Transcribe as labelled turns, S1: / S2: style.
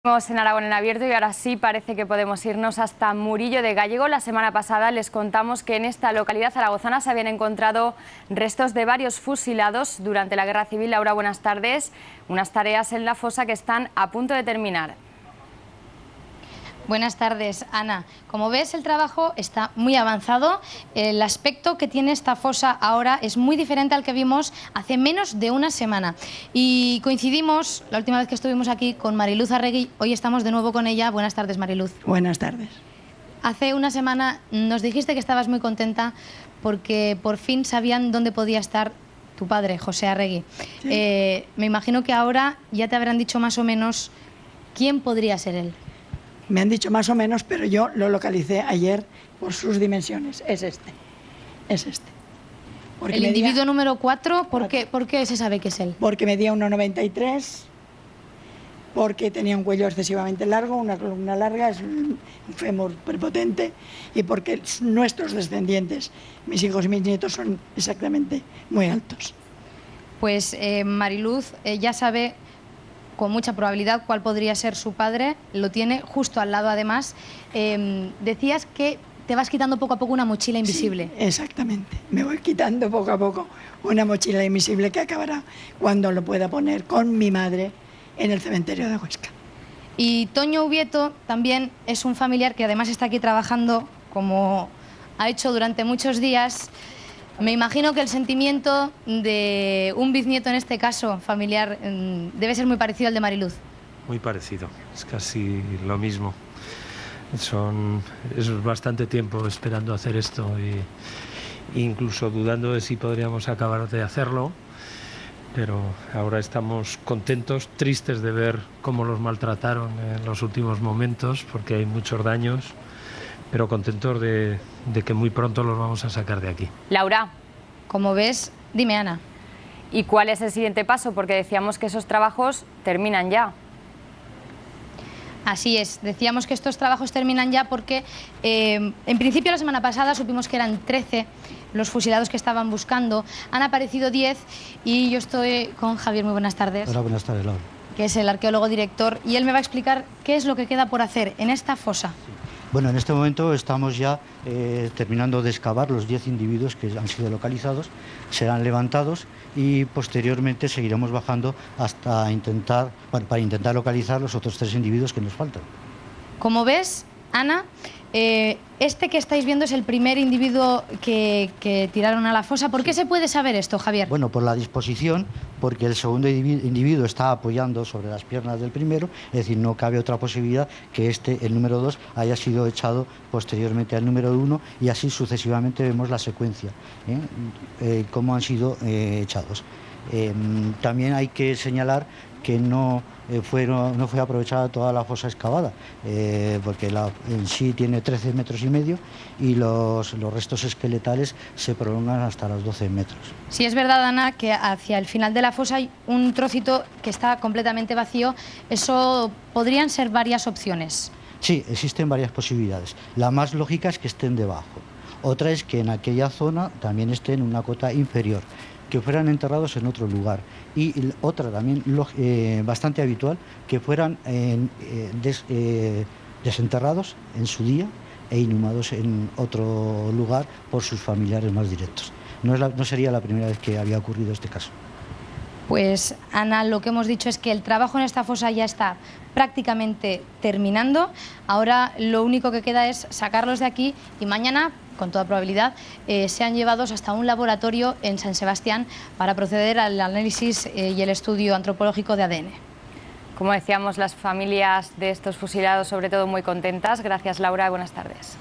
S1: Estamos en Aragón en abierto y ahora sí parece que podemos irnos hasta Murillo de Gállego. La semana pasada les contamos que en esta localidad zaragozana se habían encontrado restos de varios fusilados durante la Guerra Civil. Laura, buenas tardes. Unas tareas en la fosa que están a punto de terminar.
S2: Buenas tardes, Ana. Como ves, el trabajo está muy avanzado. El aspecto que tiene esta fosa ahora es muy diferente al que vimos hace menos de una semana. Y coincidimos, la última vez que estuvimos aquí, con Mariluz Arregui. Hoy estamos de nuevo con ella. Buenas tardes, Mariluz.
S3: Buenas tardes.
S2: Hace una semana nos dijiste que estabas muy contenta porque por fin sabían dónde podía estar tu padre, José Arregui.
S3: Sí.
S2: Me imagino que ahora ya te habrán dicho más o menos quién podría ser él.
S3: Me han dicho más o menos, pero yo lo localicé ayer por sus dimensiones. Es este. Es este.
S2: Porque el individuo número 4, ¿por qué se sabe que es él?
S3: Porque medía 1,93, porque tenía un cuello excesivamente largo, una columna larga, es un fémur prepotente, y porque nuestros descendientes, mis hijos y mis nietos, son exactamente muy altos.
S2: Pues Mariluz ya sabe con mucha probabilidad cuál podría ser su padre, lo tiene justo al lado además. Decías que te vas quitando poco a poco una mochila invisible.
S3: Sí, exactamente, me voy quitando poco a poco una mochila invisible que acabará cuando lo pueda poner con mi madre en el cementerio de Huesca.
S2: Y Toño Ubieto también es un familiar que además está aquí trabajando como ha hecho durante muchos días. Me imagino que el sentimiento de un bisnieto, en este caso familiar, debe ser muy parecido al de Mariluz.
S4: Muy parecido, es casi lo mismo. Es bastante tiempo esperando hacer esto e incluso dudando de si podríamos acabar de hacerlo, pero ahora estamos contentos, tristes de ver cómo los maltrataron en los últimos momentos, porque hay muchos daños, pero contentos de que muy pronto los vamos a sacar de aquí.
S1: Laura.
S2: Como ves, dime, Ana.
S1: ¿Y cuál es el siguiente paso? Porque decíamos que esos trabajos terminan ya.
S2: Así es, decíamos que estos trabajos terminan ya porque en principio la semana pasada supimos que eran 13 los fusilados que estaban buscando. Han aparecido 10 y yo estoy con Javier. Muy buenas tardes.
S5: Hola, buenas tardes, Laura.
S2: Que es el arqueólogo director, y él me va a explicar qué es lo que queda por hacer en esta fosa.
S5: Bueno, en este momento estamos ya terminando de excavar los 10 individuos que han sido localizados, serán levantados y posteriormente seguiremos bajando hasta para intentar localizar los otros 3 individuos que nos faltan.
S2: Como ves, Ana, este que estáis viendo es el primer individuo que tiraron a la fosa. ¿Por qué se puede saber esto, Javier?
S5: Bueno, por la disposición, porque el segundo individuo está apoyando sobre las piernas del primero, es decir, no cabe otra posibilidad que el número 2, haya sido echado posteriormente al número 1 y así sucesivamente vemos la secuencia, cómo han sido echados. También hay que señalar que no fue aprovechada toda la fosa excavada, porque en sí tiene 13,5 metros y los restos esqueletales se prolongan hasta los 12 metros.
S2: Sí, es verdad, Ana, que hacia el final de la fosa hay un trocito que está completamente vacío. Eso podrían ser varias opciones.
S5: Sí, existen varias posibilidades. La más lógica es que estén debajo. Otra es que en aquella zona también estén en una cota inferior, que fueran enterrados en otro lugar, y otra también bastante habitual, que fueran desenterrados en su día e inhumados en otro lugar por sus familiares más directos. No sería la primera vez que había ocurrido este caso.
S2: Pues, Ana, lo que hemos dicho es que el trabajo en esta fosa ya está prácticamente terminando. Ahora lo único que queda es sacarlos de aquí y mañana, con toda probabilidad, sean llevados hasta un laboratorio en San Sebastián para proceder al análisis y el estudio antropológico de ADN.
S1: Como decíamos, las familias de estos fusilados, sobre todo, muy contentas. Gracias, Laura, y buenas tardes.